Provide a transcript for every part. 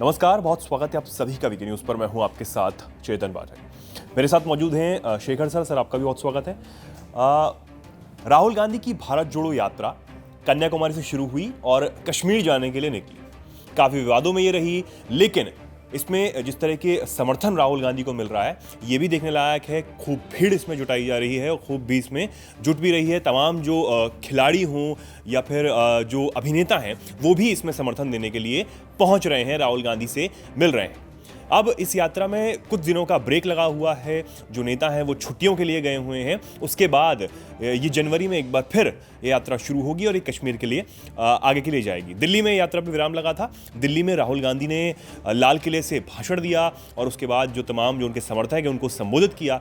नमस्कार, बहुत स्वागत है आप सभी का वीके न्यूज़ पर। मैं हूं आपके साथ चेतन पाठक। मेरे साथ मौजूद हैं शेखर सर, आपका भी बहुत स्वागत है। राहुल गांधी की भारत जोड़ो यात्रा कन्याकुमारी से शुरू हुई और कश्मीर जाने के लिए निकली। काफ़ी विवादों में ये रही, लेकिन इसमें जिस तरह के समर्थन राहुल गांधी को मिल रहा है ये भी देखने लायक है। खूब भीड़ इसमें जुटाई जा रही है और खूब भी इसमें जुट भी रही है। तमाम जो खिलाड़ी हों या फिर जो अभिनेता हैं वो भी इसमें समर्थन देने के लिए पहुंच रहे हैं, राहुल गांधी से मिल रहे हैं। अब इस यात्रा में कुछ दिनों का ब्रेक लगा हुआ है। जो नेता हैं वो छुट्टियों के लिए गए हुए हैं। उसके बाद ये जनवरी में एक बार फिर ये यात्रा शुरू होगी और ये कश्मीर के लिए आगे के लिए जाएगी। दिल्ली में यात्रा पर विराम लगा था। दिल्ली में राहुल गांधी ने लाल किले से भाषण दिया और उसके बाद जो तमाम जो उनके समर्थक हैं उनको संबोधित किया।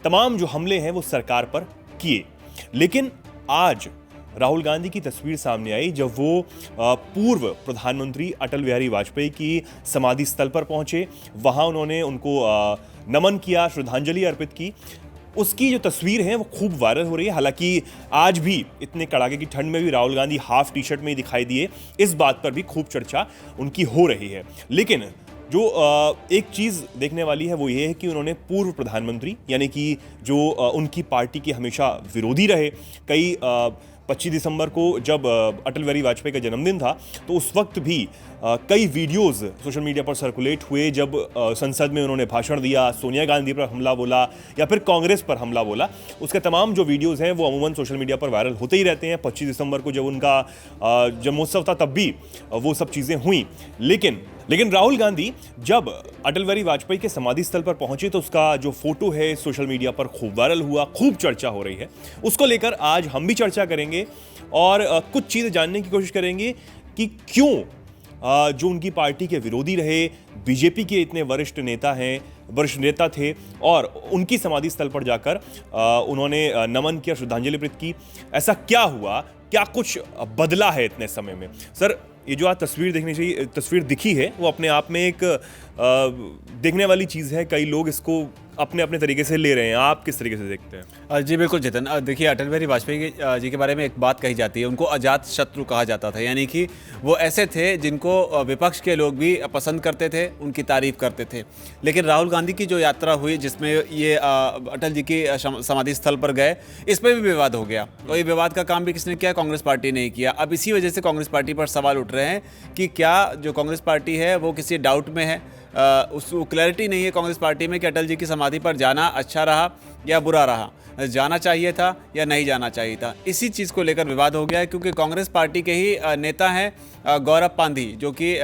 तमाम जो हमले हैं वो सरकार पर किए। लेकिन आज राहुल गांधी की तस्वीर सामने आई जब वो पूर्व प्रधानमंत्री अटल बिहारी वाजपेयी की समाधि स्थल पर पहुंचे। वहां उन्होंने उनको नमन किया, श्रद्धांजलि अर्पित की। उसकी जो तस्वीर है वो खूब वायरल हो रही है। हालांकि आज भी इतने कड़ाके की ठंड में भी Rahul Gandhi half T shirt में ही दिखाई दिए। इस बात पर भी खूब चर्चा उनकी हो रही है। लेकिन जो एक चीज़ देखने वाली है वो ये है कि उन्होंने पूर्व प्रधानमंत्री यानी कि जो उनकी पार्टी के हमेशा विरोधी रहे, कई 25 दिसंबर को जब अटल बिहारी वाजपेयी का जन्मदिन था तो उस वक्त भी कई वीडियोस सोशल मीडिया पर सर्कुलेट हुए जब संसद में उन्होंने भाषण दिया, सोनिया गांधी पर हमला बोला या फिर कांग्रेस पर हमला बोला। उसके तमाम जो वीडियोस हैं वो अमूमन सोशल मीडिया पर वायरल होते ही रहते हैं। 25 दिसंबर को जब उनका जन्मोत्सव था तब भी वो सब चीज़ें हुई। लेकिन राहुल गांधी जब अटल बिहारी वाजपेयी के समाधि स्थल पर पहुंचे तो उसका जो फोटो है सोशल मीडिया पर खूब वायरल हुआ, खूब चर्चा हो रही है। उसको लेकर आज हम भी चर्चा करेंगे और कुछ चीज़ें जानने की कोशिश करेंगे कि क्यों जो उनकी पार्टी के विरोधी रहे, बीजेपी के इतने वरिष्ठ नेता थे और उनकी समाधि स्थल पर जाकर उन्होंने नमन किया, श्रद्धांजलि अर्पित की। ऐसा क्या हुआ, क्या कुछ बदला है इतने समय में? सर, ये जो आज तस्वीर दिखी है वो अपने आप में एक देखने वाली चीज़ है। कई लोग इसको अपने अपने तरीके से ले रहे हैं। आप किस तरीके से देखते हैं? जी बिल्कुल चेतन, देखिए अटल बिहारी वाजपेयी जी के बारे में एक बात कही जाती है, उनको अजात शत्रु कहा जाता था। यानी कि वो ऐसे थे जिनको विपक्ष के लोग भी पसंद करते थे, उनकी तारीफ करते थे। लेकिन राहुल गांधी की जो यात्रा हुई जिसमें ये अटल जी की समाधि स्थल पर गए, इसमें भी विवाद हो गया। तो ये विवाद का काम भी किसने किया? कांग्रेस पार्टी ने ही किया। अब इसी वजह से कांग्रेस पार्टी पर सवाल उठ रहे हैं कि क्या जो कांग्रेस पार्टी है वो किसी डाउट में है। उसको क्लैरिटी नहीं है कांग्रेस पार्टी में कि अटल जी की समाधि पर जाना अच्छा रहा या बुरा रहा, जाना चाहिए था या नहीं जाना चाहिए था। इसी चीज़ को लेकर विवाद हो गया है क्योंकि कांग्रेस पार्टी के ही नेता हैं गौरव पांधी, जो कि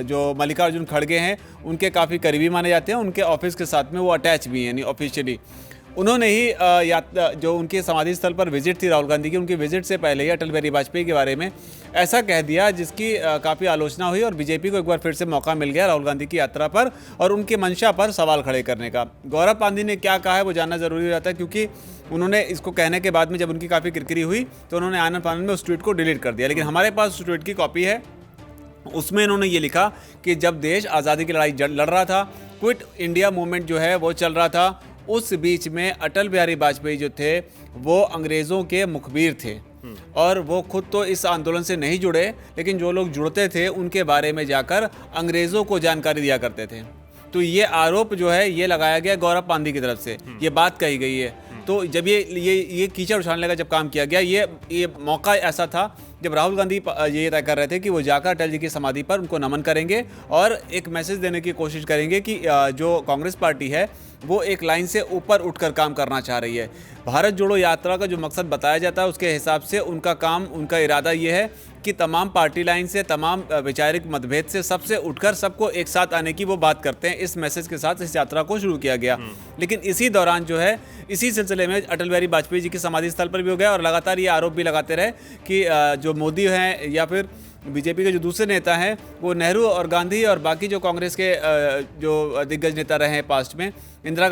जो मल्लिकार्जुन खड़गे हैं उनके काफ़ी करीबी माने जाते हैं। उनके ऑफिस के साथ में वो अटैच भी हैं, यानी ऑफिशियली उन्होंने ही जो उनके समाधि स्थल पर विजिट थी राहुल गांधी की, उनकी विजिट से पहले ही अटल बिहारी वाजपेयी के बारे में ऐसा कह दिया जिसकी काफ़ी आलोचना हुई और बीजेपी को एक बार फिर से मौका मिल गया राहुल गांधी की यात्रा पर और उनकी मंशा पर सवाल खड़े करने का। गौरव पांधी ने क्या कहा है वो जानना ज़रूरी रहता है क्योंकि उन्होंने इसको कहने के बाद में जब उनकी काफ़ी किरकिरी हुई तो उन्होंने आनंद फानंद में उस ट्वीट को डिलीट कर दिया। लेकिन हमारे पास उस ट्वीट की कॉपी है। उसमें इन्होंने ये लिखा कि जब देश आज़ादी की लड़ाई लड़ रहा था, क्विट इंडिया मूवमेंट जो है वो चल रहा था, उस बीच में अटल बिहारी वाजपेयी जो थे वो अंग्रेज़ों के मुखबिर थे और वो खुद तो इस आंदोलन से नहीं जुड़े, लेकिन जो लोग जुड़ते थे उनके बारे में जाकर अंग्रेज़ों को जानकारी दिया करते थे। तो ये आरोप जो है ये लगाया गया गौरव पांधी की तरफ से, ये बात कही गई है। तो जब ये कीचड़ उछालने का जब काम किया गया, ये मौका ऐसा था जब राहुल गांधी ये तय कर रहे थे कि वो जाकर अटल जी की समाधि पर उनको नमन करेंगे और एक मैसेज देने की कोशिश करेंगे कि जो कांग्रेस पार्टी है वो एक लाइन से ऊपर उठकर काम करना चाह रही है। भारत जोड़ो यात्रा का जो मकसद बताया जाता है उसके हिसाब से उनका इरादा ये है कि तमाम पार्टी लाइन से, तमाम वैचारिक मतभेद से सबसे उठकर सबको एक साथ आने की वो बात करते हैं। इस मैसेज के साथ इस यात्रा को शुरू किया गया। लेकिन इसी दौरान जो है इसी सिलसिले में अटल बिहारी वाजपेयी जी की समाधि स्थल पर भी हो गया और लगातार ये आरोप भी लगाते रहे कि जो मोदी हैं या फिर बीजेपी के जो दूसरे नेता हैं वो नेहरू और गांधी और बाकी जो कांग्रेस के जो दिग्गज नेता रहे हैं पास्ट में, इंदिरा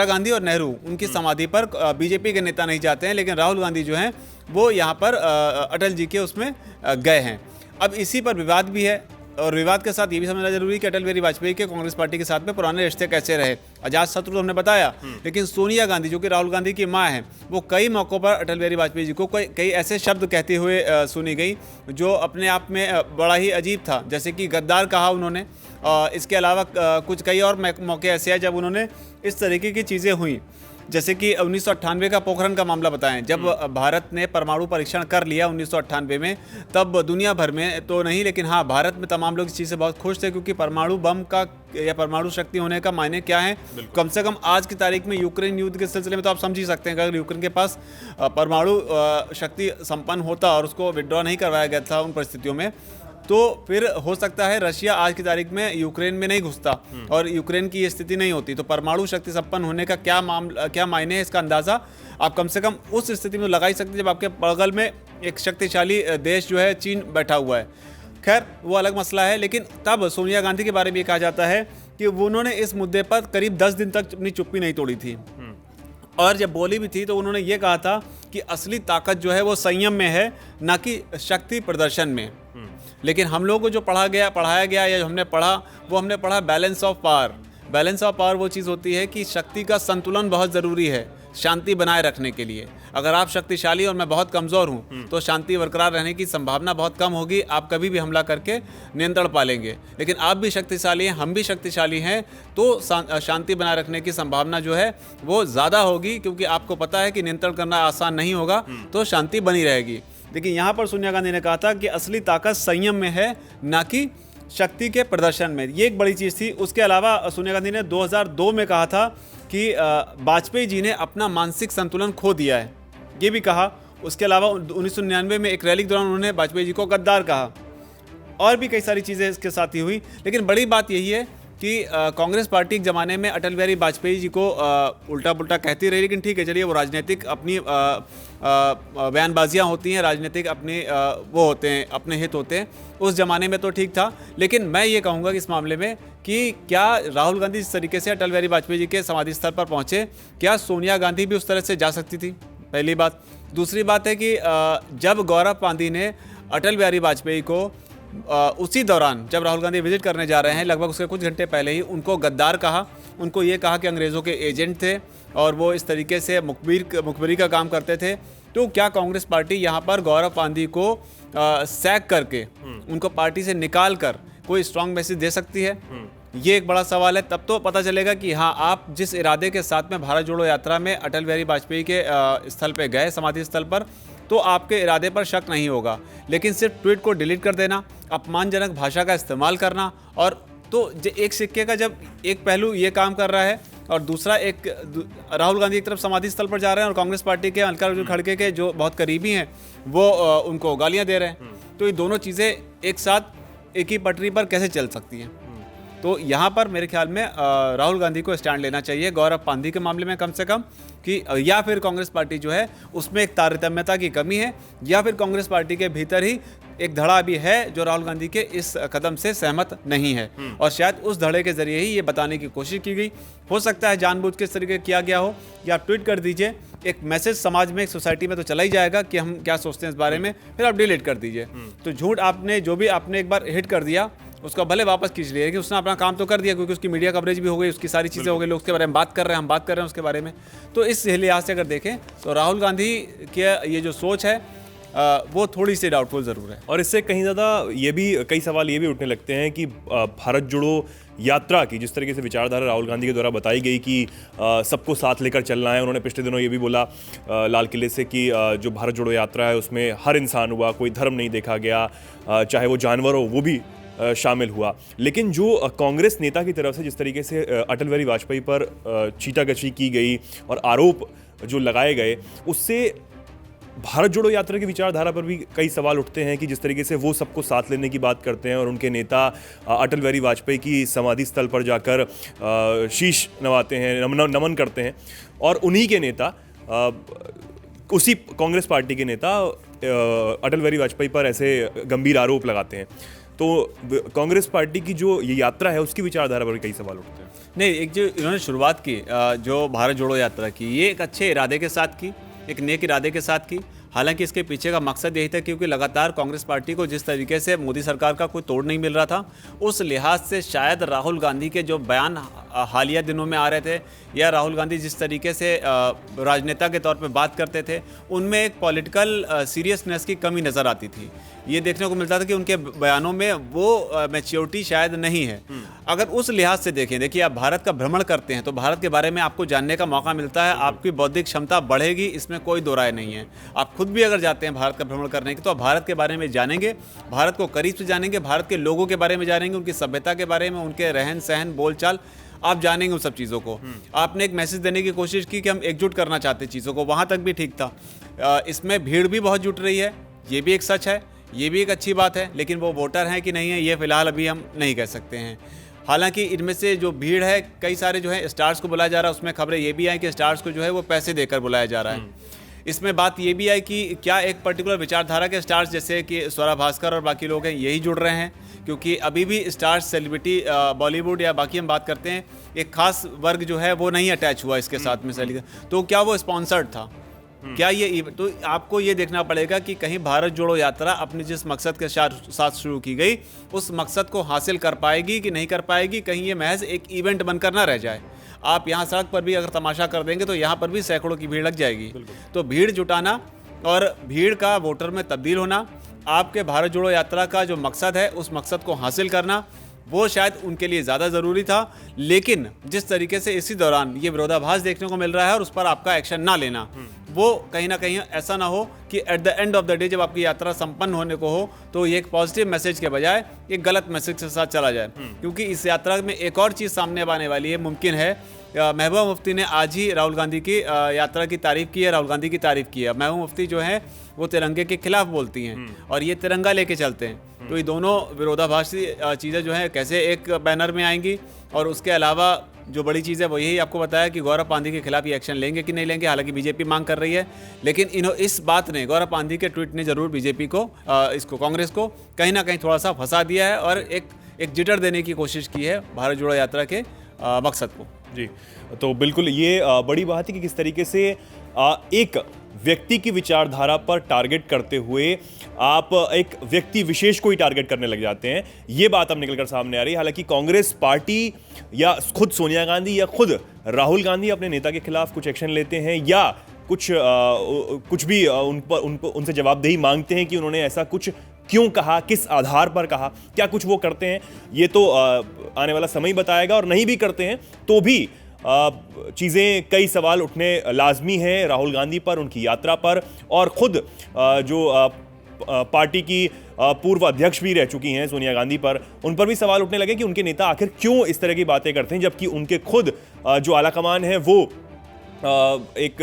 गांधी और नेहरू, उनकी समाधि पर बीजेपी के नेता नहीं जाते हैं। लेकिन राहुल गांधी जो हैं वो यहाँ पर अटल जी के उसमें गए हैं। अब इसी पर विवाद भी है और विवाद के साथ ये भी समझना जरूरी है कि अटल बिहारी वाजपेयी के कांग्रेस पार्टी के साथ में पुराने रिश्ते कैसे रहे। अजात शत्रु तो हमने बताया, लेकिन सोनिया गांधी जो कि राहुल गांधी की मां हैं, वो कई मौक़ों पर अटल बिहारी वाजपेयी जी को कई ऐसे शब्द कहते हुए सुनी गई जो अपने आप में बड़ा ही अजीब था, जैसे कि गद्दार कहा उन्होंने। इसके अलावा कुछ कई और मौके ऐसे हैं जब उन्होंने इस तरीके की चीज़ें हुई, जैसे कि 1998 का पोखरण का मामला बताएं। जब भारत ने परमाणु परीक्षण कर लिया 1998 में, तब दुनिया भर में तो नहीं लेकिन हाँ भारत में तमाम लोग इस चीज़ से बहुत खुश थे, क्योंकि परमाणु बम का या परमाणु शक्ति होने का मायने क्या है। कम से कम आज की तारीख में यूक्रेन युद्ध के सिलसिले में तो आप समझ ही सकते हैं कि अगर यूक्रेन के पास परमाणु शक्ति संपन्न होता और उसको विड्रॉ नहीं करवाया गया था उन परिस्थितियों में, तो फिर हो सकता है रशिया आज की तारीख में यूक्रेन में नहीं घुसता और यूक्रेन की ये स्थिति नहीं होती। तो परमाणु शक्ति संपन्न होने का क्या मायने है, इसका अंदाज़ा आप कम से कम उस स्थिति में लगा ही सकते हैं जब आपके बगल में एक शक्तिशाली देश जो है चीन बैठा हुआ है। खैर वो अलग मसला है, लेकिन तब सोनिया गांधी के बारे में ये कहा जाता है कि उन्होंने इस मुद्दे पर करीब 10 दिन तक अपनी चुप्पी नहीं तोड़ी थी, और जब बोली भी थी तो उन्होंने ये कहा था कि असली ताकत जो है वो संयम में है, ना कि शक्ति प्रदर्शन में। लेकिन हम लोगों को जो पढ़ाया गया या जो हमने पढ़ा balance of power. Balance of power वो चीज़ होती है कि शक्ति का संतुलन बहुत ज़रूरी है शांति बनाए रखने के लिए। अगर आप शक्तिशाली और मैं बहुत कमज़ोर हूँ तो शांति बरकरार रहने की संभावना बहुत कम होगी, आप कभी भी हमला करके नियंत्रण पा लेंगे। लेकिन आप भी शक्तिशाली हैं, हम भी शक्तिशाली हैं, तो शांति बनाए रखने की संभावना जो है वो ज़्यादा होगी, क्योंकि आपको पता है कि नियंत्रण करना आसान नहीं होगा, तो शांति बनी रहेगी। लेकिन यहाँ पर सोनिया गांधी ने कहा था कि असली ताकत संयम में है, ना कि शक्ति के प्रदर्शन में। ये एक बड़ी चीज़ थी। उसके अलावा सोनिया गांधी ने 2002 में कहा था कि वाजपेयी जी ने अपना मानसिक संतुलन खो दिया है, ये भी कहा। उसके अलावा 1999 में एक रैली के दौरान उन्होंने वाजपेयी जी को गद्दार कहा, और भी कई सारी चीज़ें इसके साथ ही हुई। लेकिन बड़ी बात यही है कि कांग्रेस पार्टी के ज़माने में अटल बिहारी वाजपेयी जी को उल्टा पुल्टा कहती रही, लेकिन ठीक है चलिए, वो राजनीतिक अपनी बयानबाजियाँ होती हैं, राजनीतिक अपने वो होते हैं, अपने हित होते हैं। उस ज़माने में तो ठीक था, लेकिन मैं ये कहूँगा कि इस मामले में कि क्या राहुल गांधी जिस तरीके से अटल बिहारी वाजपेयी जी के समाधि स्थल पर पहुँचे, क्या सोनिया गांधी भी उस तरह से जा सकती थी? पहली बात। दूसरी बात है कि जब गौरव पांदी ने अटल बिहारी वाजपेयी को उसी दौरान जब राहुल गांधी विजिट करने जा रहे हैं, लगभग उसके कुछ घंटे पहले ही उनको गद्दार कहा, उनको ये कहा कि अंग्रेज़ों के एजेंट थे और वो इस तरीके से मुखबिरी का काम करते थे, तो क्या कांग्रेस पार्टी यहाँ पर गौरव पांदी को सैक करके उनको पार्टी से निकाल कर कोई स्ट्रांग मैसेज दे सकती है? ये एक बड़ा सवाल है। तब तो पता चलेगा कि हाँ, आप जिस इरादे के साथ में भारत जोड़ो यात्रा में अटल बिहारी वाजपेयी के स्थल पे गए, समाधि स्थल पर, तो आपके इरादे पर शक नहीं होगा। लेकिन सिर्फ ट्वीट को डिलीट कर देना, अपमानजनक भाषा का इस्तेमाल करना, और तो एक सिक्के का जब एक पहलू ये काम कर रहा है और दूसरा राहुल गांधी एक तरफ समाधि स्थल पर जा रहे हैं और कांग्रेस पार्टी के मल्लिकार्जुन खड़गे के जो बहुत करीबी हैं वो उनको गालियां दे रहे हैं, तो ये दोनों चीज़ें एक साथ एक ही पटरी पर कैसे चल सकती हैं? तो यहाँ पर मेरे ख्याल में राहुल गांधी को स्टैंड लेना चाहिए गौरव पांदी के मामले में कम से कम, कि या फिर कांग्रेस पार्टी जो है उसमें एक तारतम्यता की कमी है, या फिर कांग्रेस पार्टी के भीतर ही एक धड़ा भी है जो राहुल गांधी के इस कदम से सहमत नहीं है, और शायद उस धड़े के जरिए ही ये बताने की कोशिश की गई। हो सकता है जानबूझ के इस तरीके किया गया हो, या आप ट्वीट कर दीजिए, एक मैसेज समाज में, एक सोसाइटी में तो चला ही जाएगा कि हम क्या सोचते हैं इस बारे में, फिर आप डिलीट कर दीजिए। तो झूठ आपने जो भी आपने एक बार हिट कर दिया उसका भले वापस खींच लिया, कि उसने अपना काम तो कर दिया, क्योंकि उसकी मीडिया कवरेज भी हो गई, उसकी सारी चीज़ें हो गई, लोग उसके बारे में बात कर रहे हैं, हम बात कर रहे हैं उसके बारे में। तो इस लिहाज से अगर देखें तो राहुल गांधी की ये जो सोच है वो थोड़ी सी डाउटफुल ज़रूर है। और इससे कहीं ज़्यादा ये भी कई सवाल ये भी उठने लगते हैं कि भारत जोड़ो यात्रा की जिस तरीके से विचारधारा राहुल गांधी के द्वारा बताई गई कि सबको साथ लेकर चलना है। उन्होंने पिछले दिनों ये भी बोला लाल किले से कि जो भारत जोड़ो यात्रा है उसमें हर इंसान हुआ, कोई धर्म नहीं देखा गया, चाहे वो जानवर हो वो भी शामिल हुआ। लेकिन जो कांग्रेस नेता की तरफ से जिस तरीके से अटल बिहारी वाजपेयी पर छींटाकशी की गई और आरोप जो लगाए गए, उससे भारत जोड़ो यात्रा की विचारधारा पर भी कई सवाल उठते हैं कि जिस तरीके से वो सबको साथ लेने की बात करते हैं और उनके नेता अटल बिहारी वाजपेयी की समाधि स्थल पर जाकर शीश नवाते हैं, नमन करते हैं, और उन्हीं के नेता उसी कांग्रेस पार्टी के नेता अटल बिहारी वाजपेयी पर ऐसे गंभीर आरोप लगाते हैं। तो कांग्रेस पार्टी की जो ये यात्रा है उसकी विचारधारा पर कई सवाल उठते हैं। नहीं, एक जो इन्होंने शुरुआत की जो भारत जोड़ो यात्रा की, ये एक अच्छे इरादे के साथ की, एक नेक इरादे के साथ की, हालांकि इसके पीछे का मकसद यही था, क्योंकि लगातार कांग्रेस पार्टी को जिस तरीके से मोदी सरकार का कोई तोड़ नहीं मिल रहा था, उस लिहाज से शायद राहुल गांधी के जो बयान हालिया दिनों में आ रहे थे, या राहुल गांधी जिस तरीके से राजनेता के तौर पे बात करते थे, उनमें एक पॉलिटिकल सीरियसनेस की कमी नज़र आती थी। ये देखने को मिलता था कि उनके बयानों में वो मैच्योरिटी शायद नहीं है। अगर उस लिहाज से देखें, देखिए आप भारत का भ्रमण करते हैं तो भारत के बारे में आपको जानने का मौका मिलता है, आपकी बौद्धिक क्षमता बढ़ेगी, इसमें कोई दो राय नहीं है। आप खुद भी अगर जाते हैं भारत का भ्रमण करने के, तो आप भारत के बारे में जानेंगे, भारत को करीब से जानेंगे, भारत के लोगों के बारे में जानेंगे, उनकी सभ्यता के बारे में, उनके रहन सहन बोलचाल, आप जानेंगे उन सब चीज़ों को। आपने एक मैसेज देने की कोशिश की कि हम एकजुट करना चाहते चीज़ों को, वहाँ तक भी ठीक था। इसमें भीड़ भी बहुत जुट रही है, ये भी एक सच है, ये भी एक अच्छी बात है, लेकिन वो वोटर हैं कि नहीं है, ये फिलहाल अभी हम नहीं कह सकते हैं। हालांकि इनमें से जो भीड़ है, कई सारे जो है स्टार्स को बुलाया जा रहा है, उसमें खबरें ये भी आई कि स्टार्स को जो है वो पैसे देकर बुलाया जा रहा है। इसमें बात ये भी आई कि क्या एक पर्टिकुलर विचारधारा के स्टार्स जैसे कि स्वरा भास्कर और बाकी लोग हैं, यही जुड़ रहे हैं, क्योंकि अभी भी स्टार्स, सेलिब्रिटी, बॉलीवुड या बाकी हम बात करते हैं, एक खास वर्ग जो है वो नहीं अटैच हुआ इसके साथ में। तो क्या वो स्पॉन्सर्ड था? क्या ये, तो आपको ये देखना पड़ेगा कि कहीं भारत जोड़ो यात्रा अपने जिस मकसद के साथ शुरू की गई, उस मकसद को हासिल कर पाएगी कि नहीं कर पाएगी, कहीं ये महज एक इवेंट बनकर ना रह जाए। आप यहाँ सड़क पर भी अगर तमाशा कर देंगे तो यहाँ पर भी सैकड़ों की भीड़ लग जाएगी। तो भीड़ जुटाना और भीड़ का वोटर में तब्दील होना, आपके भारत जोड़ो यात्रा का जो मकसद है उस मकसद को हासिल करना, वो शायद उनके लिए ज़्यादा ज़रूरी था। लेकिन जिस तरीके से इसी दौरान ये विरोधाभास देखने को मिल रहा है और उस पर आपका एक्शन ना लेना, वो कहीं ना कहीं ऐसा ना हो कि at the end of the day जब आपकी यात्रा संपन्न होने को हो तो ये एक पॉजिटिव मैसेज के बजाय एक गलत मैसेज के साथ चला जाए। क्योंकि इस यात्रा में एक और चीज़ सामने आने वाली है, मुमकिन है। महबूबा मुफ्ती ने आज ही राहुल गांधी की यात्रा की तारीफ़ की है, राहुल गांधी की तारीफ़ की है। महबूबा मुफ्ती जो है वो तिरंगे के खिलाफ बोलती हैं और ये तिरंगा लेके चलते हैं। तो ये दोनों विरोधाभासी चीज़ें जो है कैसे एक बैनर में आएंगी। और उसके अलावा जो बड़ी चीज़ है वो यही आपको बताया कि गौरव पांधी के खिलाफ ये एक्शन लेंगे कि नहीं लेंगे। हालांकि बीजेपी मांग कर रही है, लेकिन इस बात ने, गौरव पांधी के ट्वीट ने जरूर बीजेपी को, इसको कांग्रेस को कहीं ना कहीं थोड़ा सा फंसा दिया है और एक जिटर देने की कोशिश की है भारत जोड़ो यात्रा के मकसद को। जी, तो बिल्कुल ये बड़ी बात है कि किस तरीके से एक व्यक्ति की विचारधारा पर टारगेट करते हुए आप एक व्यक्ति विशेष को ही टारगेट करने लग जाते हैं। ये बात अब निकलकर सामने आ रही है। हालांकि कांग्रेस पार्टी या खुद सोनिया गांधी या खुद राहुल गांधी अपने नेता के खिलाफ कुछ एक्शन लेते हैं या कुछ भी उनसे जवाबदेही मांगते हैं कि उन्होंने ऐसा कुछ क्यों कहा, किस आधार पर कहा, क्या कुछ वो करते हैं, ये तो आने वाला समय बताएगा। और नहीं भी करते हैं तो भी चीज़ें, कई सवाल उठने लाजमी है राहुल गांधी पर, उनकी यात्रा पर, और खुद जो पार्टी की पूर्व अध्यक्ष भी रह चुकी हैं सोनिया गांधी पर, उन पर भी सवाल उठने लगे कि उनके नेता आखिर क्यों इस तरह की बातें करते हैं, जबकि उनके खुद जो आलाकमान है वो एक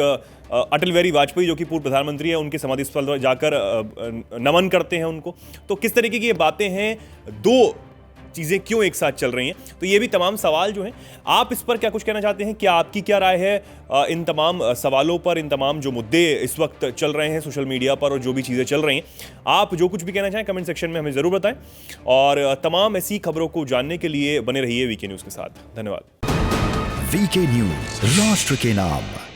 अटल बिहारी वाजपेयी जो कि पूर्व प्रधानमंत्री है, उनके समाधि स्थल पर जाकर नमन करते हैं उनको। तो किस तरीके की ये बातें हैं, दो चीज़ें क्यों एक साथ चल रही हैं, तो ये भी तमाम सवाल जो हैं, आप इस पर क्या कुछ कहना चाहते हैं? क्या आपकी क्या राय है इन तमाम सवालों पर, इन तमाम जो मुद्दे इस वक्त चल रहे हैं सोशल मीडिया पर और जो भी चीज़ें चल रही हैं? आप जो कुछ भी कहना चाहें कमेंट सेक्शन में हमें ज़रूर बताएं और तमाम ऐसी खबरों को जानने के लिए बने रहिए वीके न्यूज़ के साथ। धन्यवाद। वीके न्यूज़, राष्ट्र के नाम।